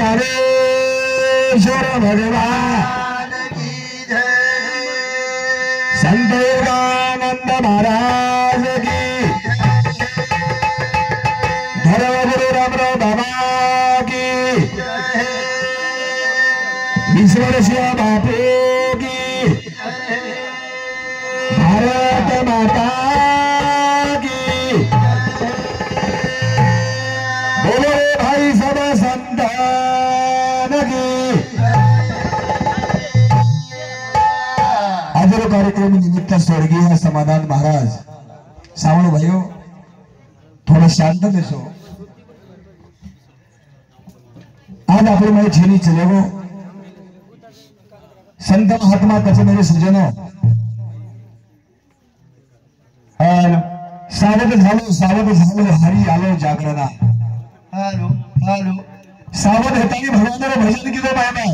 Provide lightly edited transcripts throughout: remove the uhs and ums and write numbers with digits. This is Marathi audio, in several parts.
ज्ञानेश्वर भगवान की जय। संत योगानंद महाराज की। धर्मगुरु रामराव बाबा की। ईश्वर सिंह बापू की। भारत माता की। बोलो भाई सब संतान की। आज कार्यक्रम निमित्त स्वर्गीय समाधान महाराज सावण भाइयों थोड़ा शांत देसो। आज आप मैं छेनी चले वो संत महात्मा कसे मेरे सज्जनों सावध झालो हरी आलो जागरणा। हालो हालो सावध हेतानी भगवानाला भजन किलो बाबा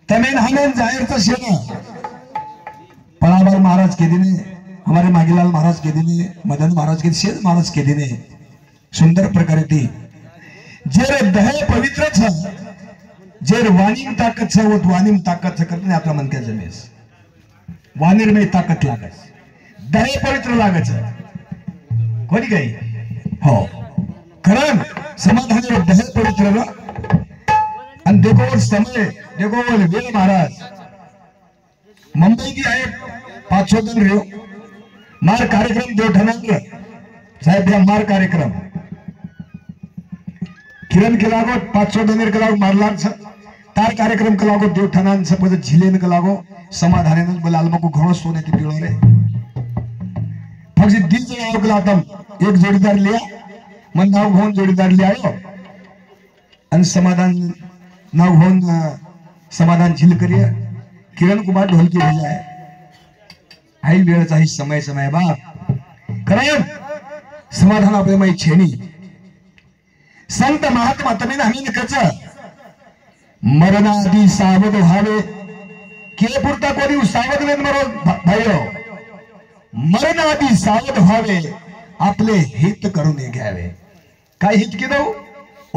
तमेन हमें जाहिर तो शेना पराबर महाराज के दिने हमारे मागीलाल महाराज के दिने मदन महाराज के शेज महाराज के दिने सुंदर प्रकारे ती जेर दह पवित्र छ जेर वाणीम ताकत छ वो वाणीम ताकत छ करने आपला मन के जमेस वाणीर में ताकत लागस दह पवित्र लागत छ कोणी काही हो कारण समाधान दह पवित्र ना आणि देखो समय देखो वेळ महाराज मुंबई की आहे 500 दिन रियो मार कार्यक्रम दो ठनांगे साहेब या मार कार्यक्रम किरण के लागो 500 दिन के लागो मारलार छ तार कार्यक्रम के लागो दो ठनान छ पद झिलेन के लागो समाधान बलालमा को घणो सोने की पीळो रे फक्त दिन जणाव के लातम एक जोडीदार लिया मन नाव घेऊन जोडीदार लिया आयो आणि समाधान नाव घेऊन समाधान झिल करिया किरण कुमार ढोलकी भेजा है आई वेळचा ही समय समय बाप कारण समाधान आपले माई छेनी संत महात्मा तमेन हमीन कच मरणादी सावध व्हावे के पुरता कोणी सावध नाही मरो भाइयो मरणादी सावध व्हावे आपले हित करून घ्यावे काय हित की दो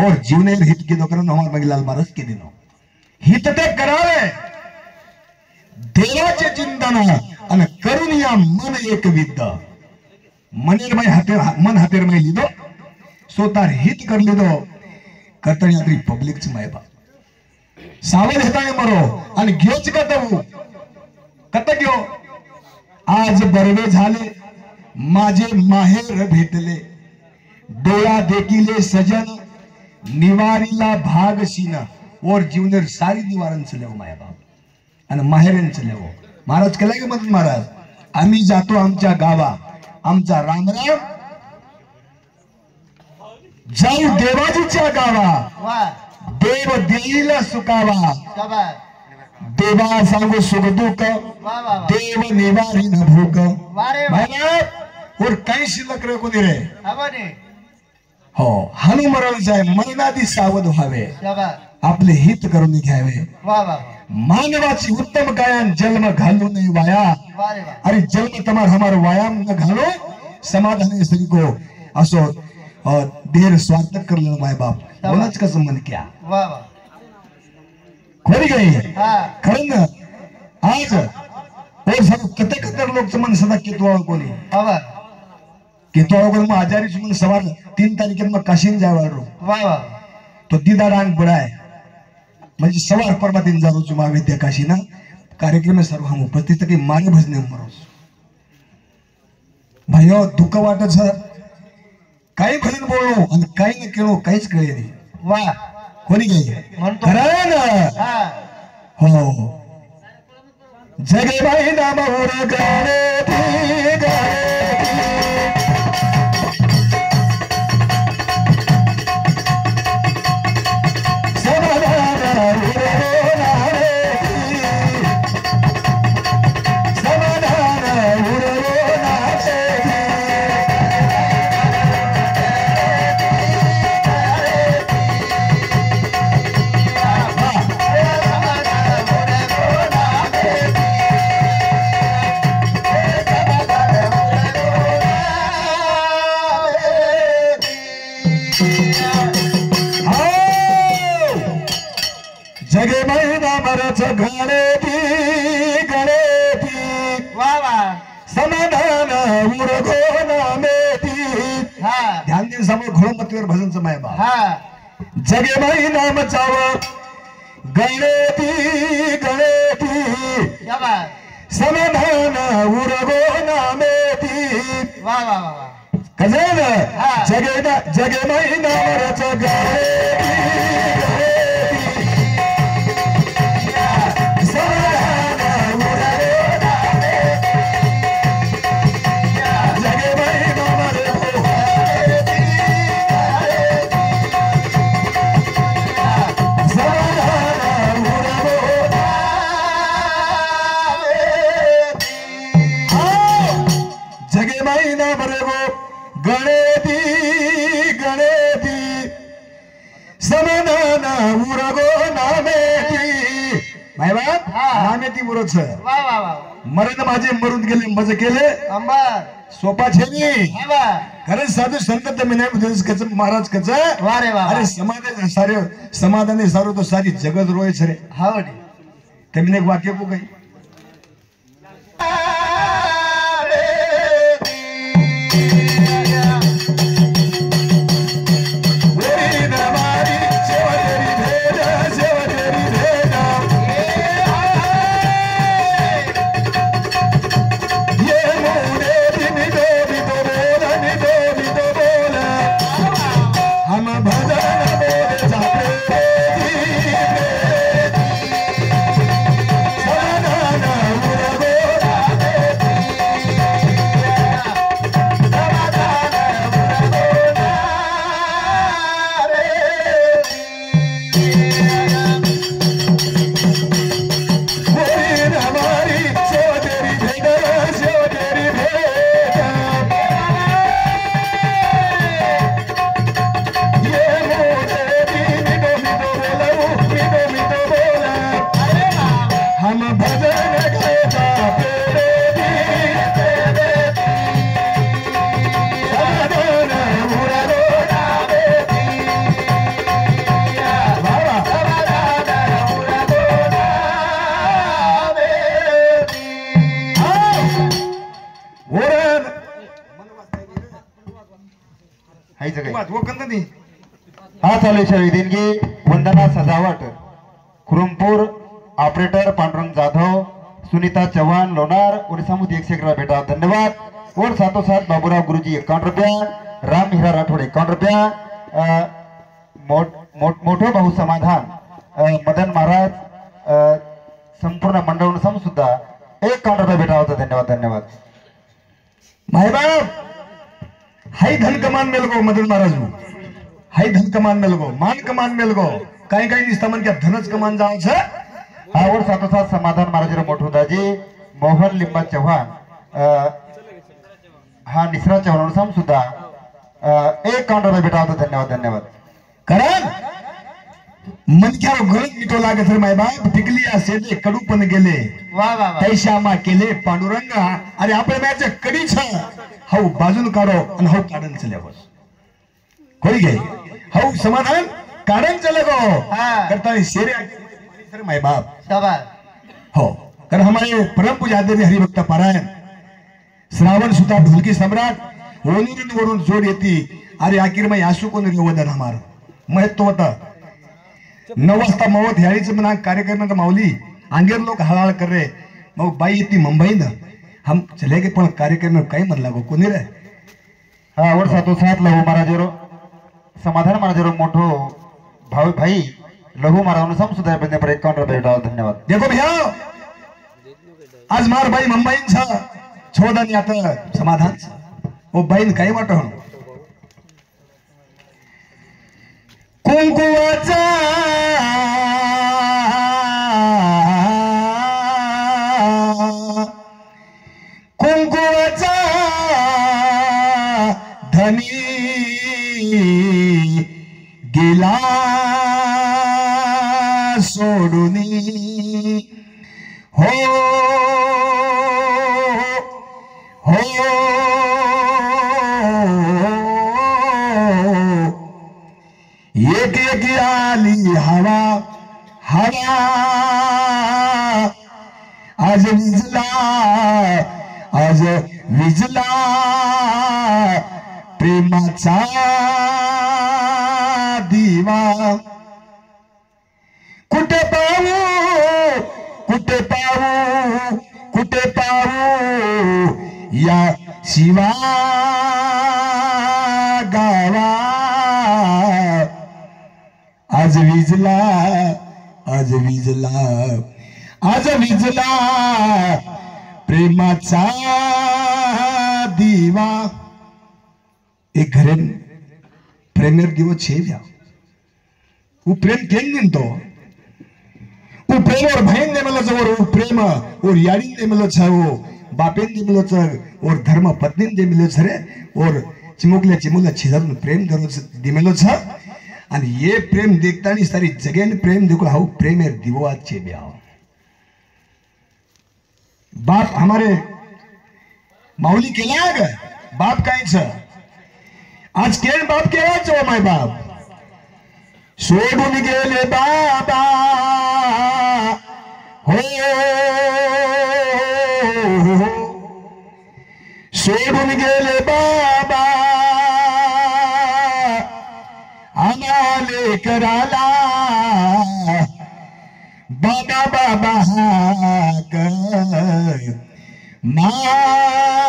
और जीवने हित की दो करून हमार मगीलाल महाराज के दिनो हित ते करावे देवाचे चिंतन आणि करून या मन एक विद्द मनेरमय हाते मन हातेरमय लिदो स्वतः हित कर लिदो करतणी आदरी पब्लिक च मायबा सावध हेताने मरो आणि घेच का तू कत घेऊ आज बरवे झाले माझे माहेर भेटले डोळा देखिले सजन निवारीला भाग सीना और जीवनेर सारी निवारण चलेव माया बाप आणि माहेरेन चलेव महाराज केला की मत महाराज आम्ही जातो आमच्या गावा आमचा रामराम जाऊ देवाजीच्या गावा देव देईला सुकावा देवा सांगो सुखदुःख देव निवारी न भूक और काही शिल्लक रे कोणी रे हो हानी मरण जाय मरणादी सावध व्हावे आपले हित करून घ्यावे मानवाची उत्तम कायान जन्म घालू नहीं वाया अरे जन्म तमार हमार वायाम न घालो समाधान स्त्री को असो देर स्वार्थ कर लो माय बाप कोणाच कसं मन क्या खोरी गई खरं आज और सब कते कतर लोक मन सदा केतवाळ कोणी केतवाळ कोण मग आजारी सुमन सवार 3 तारखेला मग काशीन जायवाळो तो दीदारांग बडाय म्हणजे सवार परवा दिन जारो जुमा विद्या काशी ना कार्यक्रम में सर्व हम उपस्थित के माने भजने मरोस भाइयों दुःख वाटत छ काही भजन बोललो आणि काही न केलो काहीच कळे नाही वाह कोणी गई म्हणतो खरं ना हो जगे बाई नाम होर गाणे ती गाणे नामाच गणेती गणेती वा वा समाधान उरगो नामेती हा ध्यान दिन समोर घोळमतीवर भजनचं मायबा हा जगे माई नाम चाव गणेती गणेती या बा समाधान उरगो नामेती वा वा वा वा कजन हा. जगे माई नामच गणेती गणेती समाधान उरगो जगे माई नामच जगे माई ना बरे गो गणेती गणेती समाधान उरगो नामेती माय बाप हा. नामेती मुरच वा वा वा मरण माझे मरून गेले मज केले अंबर सोपा छेनी हा बा खरंच साधू संत तर मी नाही कच महाराज कच वा रे वा अरे समाधान सारे समाधाने सारो तो सारी जगत रोय छरे हा वडी ते मी एक वाक्य को गई हा चालेल देणगी वंदना सजावट खुरमपूर ऑपरेटर पांडुरंग जाधव सुनीता चव्हाण लोणार उड़ीसा मुझे 111 बेटा धन्यवाद और साथों साथ बाबूराव गुरुजी 51 रुपया राम हीरा राठौड़ 51 रुपया मोठो भाऊ समाधान मदन महाराज संपूर्ण मंडळ सुद्धा 51 रुपया बेटा होता धन्यवाद धन्यवाद माय बाप हाई धन कमान मेल गो मदन महाराज हाई धन कमान मेल गो मान कमान मेल गो काही काही दिसता मन क्या धनच कमान जाओ छे और साथों साथ समाधान महाराज मोठो दाजी मोहन लिंबा चव्हाण हा निसरा चव्हाण सम सुद्धा 51 रुपया बेटा होता धन्यवाद धन्यवाद कारण मन क्या गळत मिटो लागे तर माय बाप टिकली असे कडू पण गेले वा वा वा तैशामा केले पांडुरंगा अरे आपल्या मॅच कडी छ हाऊ बाजून काढो आणि हाऊ काढन चले बस कोई गई हाऊ समाधान काढन चले गो हा. करता है शेरे सर माय बाप शाबाश हो कारण हमारे परम पूज्य आदरणीय हरिभक्त पारायण श्रावण सुता ढोलकी सम्राट वरून वरून जोड येती अरे आखिर में आसू कोण निवदन हमार महत्व होता 9 वाजता मवत ह्याळीच म्हणा कार्यक्रमात माऊली अंगेर लोक हळहळ कर रे मग बाई येती मुंबई न हम चले गए पण कार्यक्रम में काही म्हणला गो कोणी रे हा और साथों साथ लहू महाराजरो समाधान महाराजरो मोठो भाई भाई लहू महाराज सम सुद्धा बंदे पर 51 रुपया बेटा धन्यवाद देखो भैया आज मार बाई मुंबई छ छोडन यात समाधान छ ओ बाईन काही वाटो कुंकुवाचा कुंकुवाचा धनी गेला सोडूनी हो हो एक एक आली हवा हवा आज विजला, आज विजला प्रेमाचा दिवा. कुठे पाहू, कुठे पाहू, कुठे पाहू या शिवा गावा. आज विजला, आज विजला, आज विजला प्रेमाचा दिवा. एक घरे प्रेमेर दिवो छेव्या. वो प्रेम केन निंतो, वो प्रेम और बहन ने मिलो जवर, वो प्रेम और यारी ने मिलो छावो, बापेन ने मिलो छर और धर्म पत्नी ने मिलो छरे और चिमुकल्या चिमुला छिदारून प्रेम करो दि मिलो छ. आणि ये प्रेम देखता नहीं सारी जगेन प्रेम देखो हाउ प्रेमेर दिवो आज छेव्या. बाप हमारे माऊली केला ग बाप कायच आज केन बाप केवाच हो माय बाप. सोडून गेले बाबा हो, सोडून गेले बाबा आम्हाले कराला. बाबा बाबा हाक मारू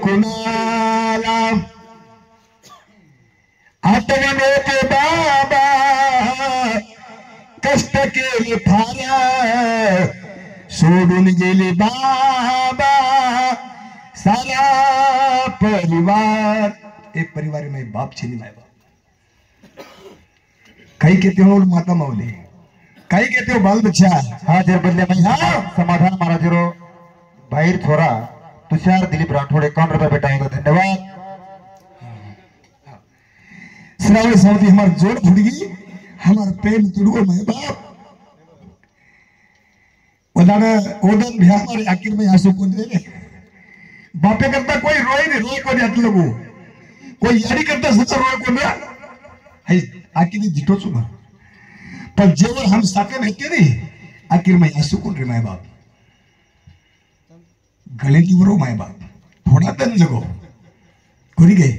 कुणाला. आठवण येते बाबा कष्ट केले फार, सोडून गेले बाबा सारा परिवार. एक परिवार में बाप छीनी माय बाप. कई कहते हो माता मौली, कई कहते हो बाल बच्चा. हा जर बदले समाधान महाराजरो बाहेर छोरा तुषार दिलीप राठोड 51 रुपये बेटा होता. धन्यवाद. श्रावणी सावती हमार जोड़ फुटगी, हमार प्रेम तुड़गो माय बाप. ओदन भी हमारे आखिर में आंसू कौन दे. बापे करता कोई रोए नहीं, रोए कोई आत लगू, कोई यारी करता सच्चा रोए कोण है आखिर जिटो चुना. पण जेवर हम साथे रहते नहीं आखिर में आंसू कौन रे माय बाप. गले की वरो माय बाप थोड़ा तन जगो कोरी गए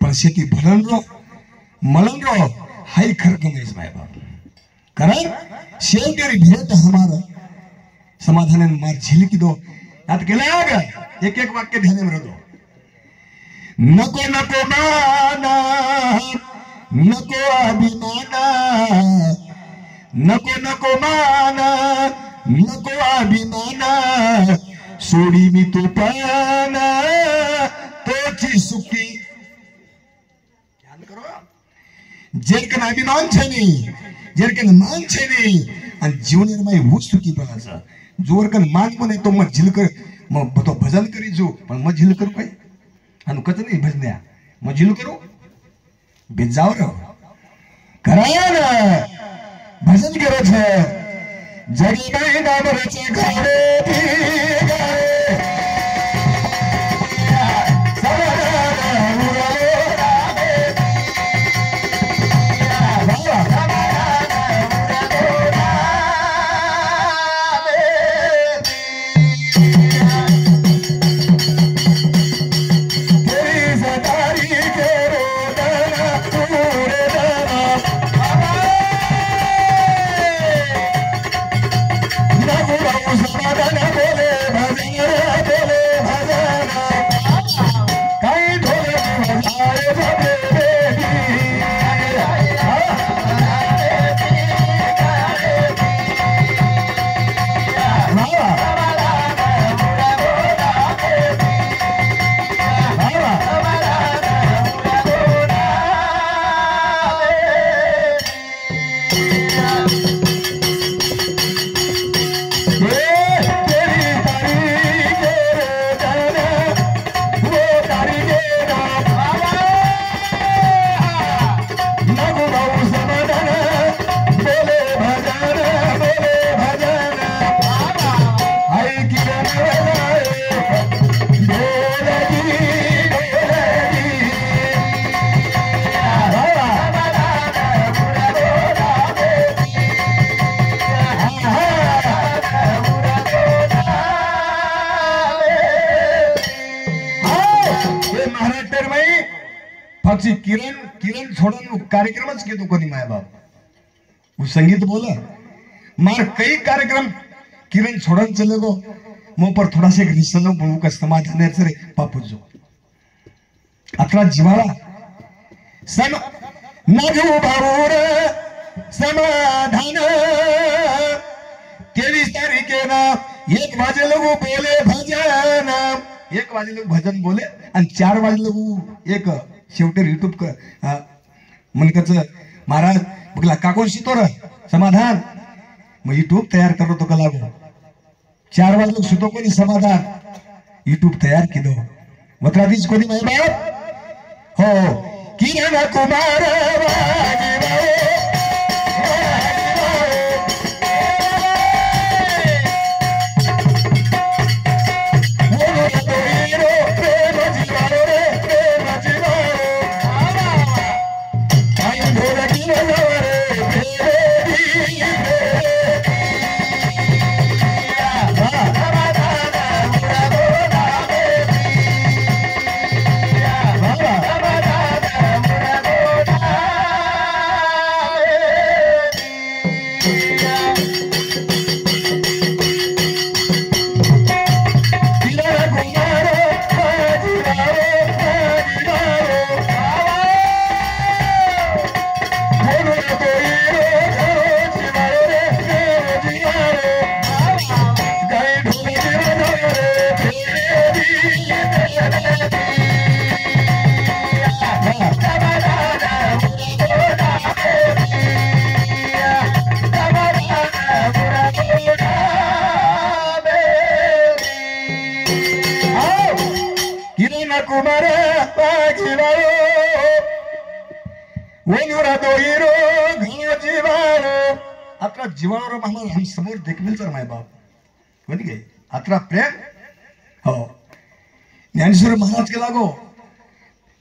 पण शेती भरण रो मलन रो हाई खर कमाईस माय बाप. कारण शेवटेरी भेट हमारा समाधान मार झिलकी दो. याद केला एक एक वाक्य ध्यान में रखो. नको नको माना, नको अभिमाना, नको नको माना, नको अभिमाना, सोडी मी तू पाना तोची सुखी. ध्यान करो. जेरकन अभिमान छे नहीं, जेरकन मान छे नहीं आणि जीवनेर माई वो सुखी बनाचा. जोरकन मान पण तो मग झिलकर मग तो भजन करी जो पण मग झिल करू काय आणि कच नाही भजन्या मग झिल करू बेजावर कराया ना भजन करो छे. जगी नाही नाम रचे गावे पक्षी किरण किरण छोड़न कार्यक्रम के तो कोनी माया बाप वो संगीत बोला मार कई कार्यक्रम किरण छोड़न चले गो मुंह पर थोड़ा सा रिसनो बोलू का समाधान है रे पापू जो अतरा जीवाला सम नागू बाबूर समाधान 23 तारीखे ना 1 वाजे लोग बोले भजन 1 वाजे लोग भजन बोले आणि 4 वाजे लोग एक शेवटी युट्यूब का मनकच महाराज बघला काकोन शितोर समाधान मग युट्यूब तयार करो तो कला 4 वाजे लोग सुतो कोणी समाधान युट्यूब तयार किदो वत्रादीच कोणी माय बाप हो किरण कुमार अत्रा जीवावर आम्हाला हम समोर देखील तर माय बाप कोणी गे अत्रा प्रेम हो ज्ञानेश्वर महाराज के लागो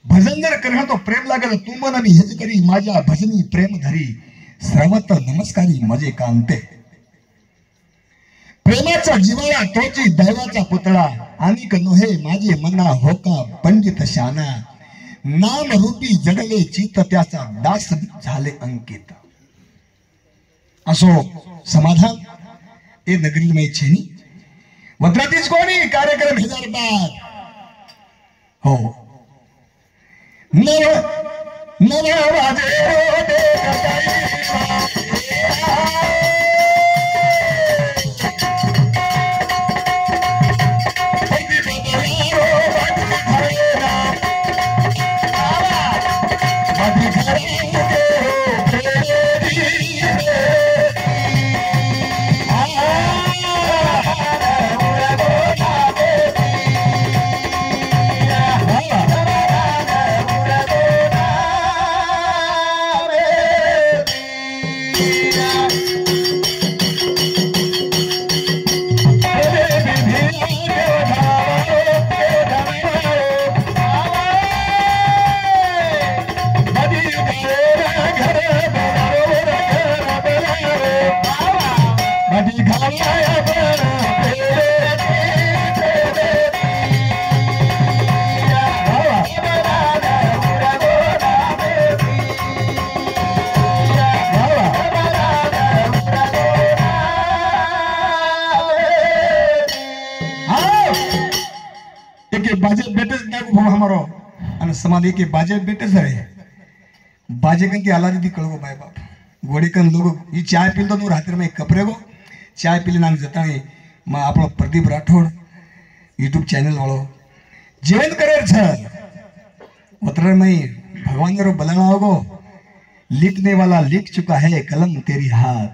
भजन जर करणं तो प्रेम लागल तू मन मी हेच करी माझ्या भजनी प्रेम धरी सर्वत नमस्कारी मजे कांते प्रेमाचा जीवाला तोची दैवाचा पुतळा आणि नोहे माझे मना होका पंडित शाना नाम रूपी जडले चित्त त्याचा दास झाले अंकित असो समाधान ए नगरी में छेनी वत्रातीच कोणी कार्यक्रम 1000 बाद हो नव वाजे बाजे बेटे हमारो समाधि के बाजे बेटे सर बाजे कन की आला दी कळगो बाय बाप गोडे कन लोग ये चाय पील तो रात्र में कपरे गो चाय पीले नाम जताणी मा आपलो प्रदीप राठौड़ यूट्यूब चैनल वालो जीवन करे छ उतर में भगवान रो बलाना होगो लिखने वाला लिख चुका है कलम तेरी हाथ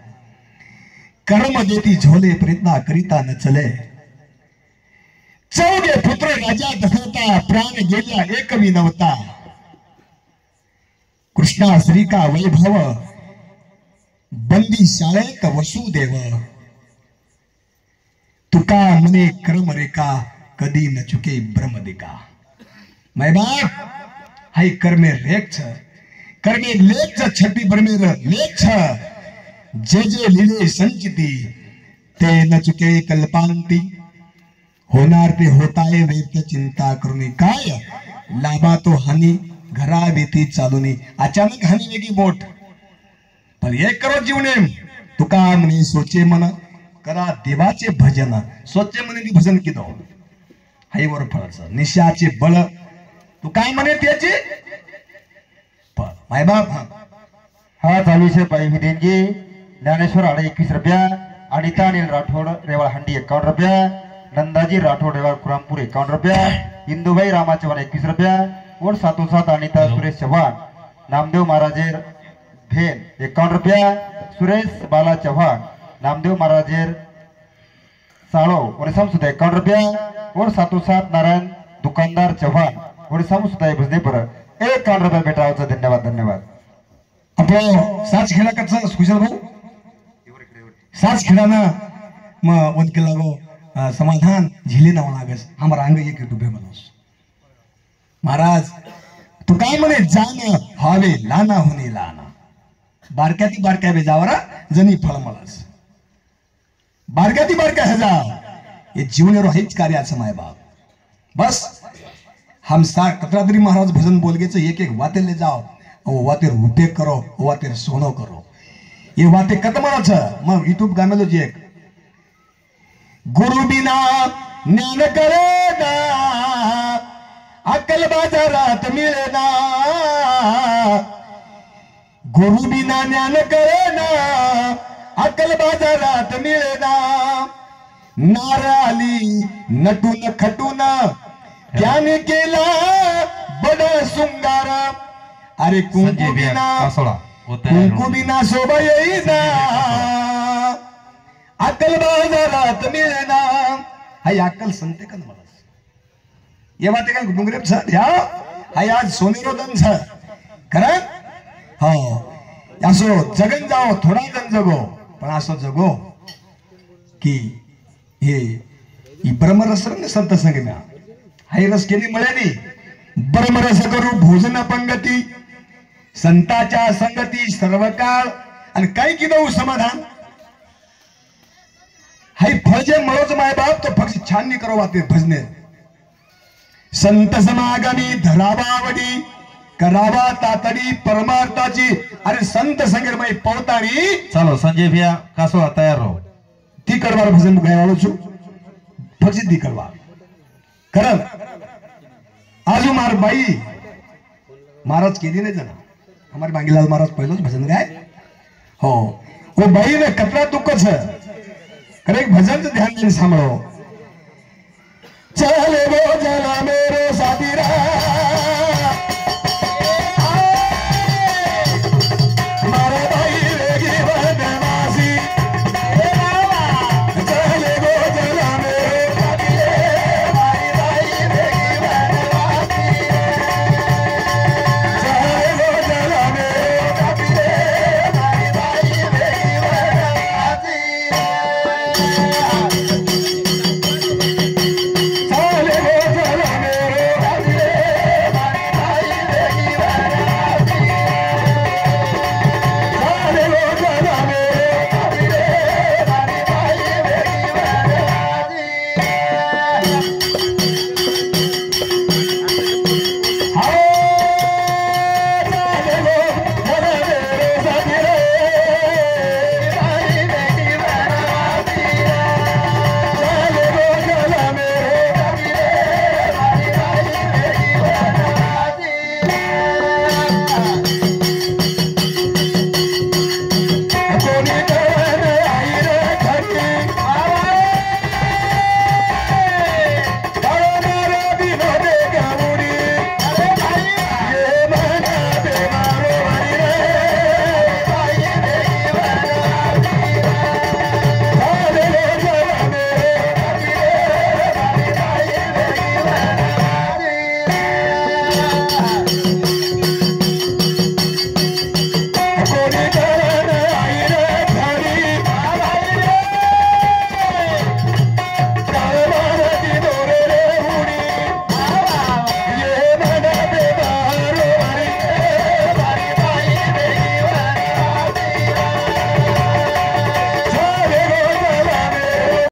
कर्म देती झोले प्रीतना करिता न चले चौगे पुत्र राजा दशरथा प्राण गेल्या एकवी नव्हता कृष्णा श्री का वैभव बंदी शाळेत वसुदेव तुका मने कर्म रेखा कधी न चुके ब्रह्मदिका मै बाप हाय कर्मे रेख छ कर्मे लेख छ छठी ब्रह्मेर लेख छ जे जे लीले संचिती ते न चुके कल्पांती होणार ते होताय वेद चिंता करून काय लाभा तो हानी घरा भीती चालूनी अचानक हानी वेगी बोट पण एक करो जीवने तुका म्हणे सोचे मन करा देवाचे भजन सोचे म्हणे भजन किदो हाई वर फळाचं निशाचे बळ तू काय म्हणे त्याचे माय बाप हा चालूशे पायी देणगी ज्ञानेश्वर आडे 21 रुपया अनिता अनिल राठोड रेवाळ हंडी 51 रुपया नंदाजी राठोड रेवाळ कुरामपूर 51 रुपया इंदुबाई रामा चव्हाण 21 रुपया और सातों सात अनिता सुरेश चव्हाण नामदेव महाराजेर भेन 51 रुपया सुरेश बाला चव्हाण नामदेव महाराजेर साळो और समसुदा 51 रुपया और सातों सात नारायण दुकानदार चव्हाण और समसुदा भजने पर 51 रुपया भेटावचा धन्यवाद धन्यवाद आपलं साच खेळा कच्चा कुशल भाऊ साच खेळानं मग वनके लागो समाधान झिले नाव लागस हमारा अंग एक डुबे मनोस महाराज तू काय म्हणे जान हवे लाना होणे लाना बारक्याती बारक्या बेजावरा जनी फळ मलास बारक्याती बारक्या हजार हे जीवन हेच कार्याचं माय बाप बस हम सा कतरादरी महाराज भजन बोलगेच एक एक वाते ले जाओ वाते उठे करो वाते सोनो करो ये वाते कतमाच मग यूट्यूब गामेलो जी एक गुरु बिना ज्ञान करे ना अक्कल बाजारात मिळे ना गुरु बिना ज्ञान करे ना अक्कल बाजारात मिळे ना नाराली नटून खटून ज्ञान केला बड सुंगार अरे कुंकू बिना शोभा येईना अक्कल बाजारात मिळेना हाय अक्कल संते का मला ये बाते काय डुंगरेप छ ह्या हाय आज सोनेरोदन छ खरं हो असो जगन जाओ थोडा जण जगो पण असो जगो की हे ब्रह्मरस संत संगम्या हाय रस केली मळेनी ब्रह्मरस करू भोजन पंगती संताच्या संगती सर्व काळ आणि काय की देऊ समाधान हाय फजे मळोच माय बाप तो फक्त छान नाही करो वाते भजने संत समागमी धरावावडी करावा तातडी परमार्थाची अरे संत संगीरमय पवतानी चलो संजय भैया कासो तयार रहो ती करवार भजन गायवाळो छु फक्त ती करवा करम आजू मार बाई महाराज केली नाही जाना हमारे बांगीलाल महाराज पहिलोच भजन गाय हो वो बाई ने कतरा दुख छ करे भजन से ध्यान देने सांभळो चले वो जना मेरो साथी रा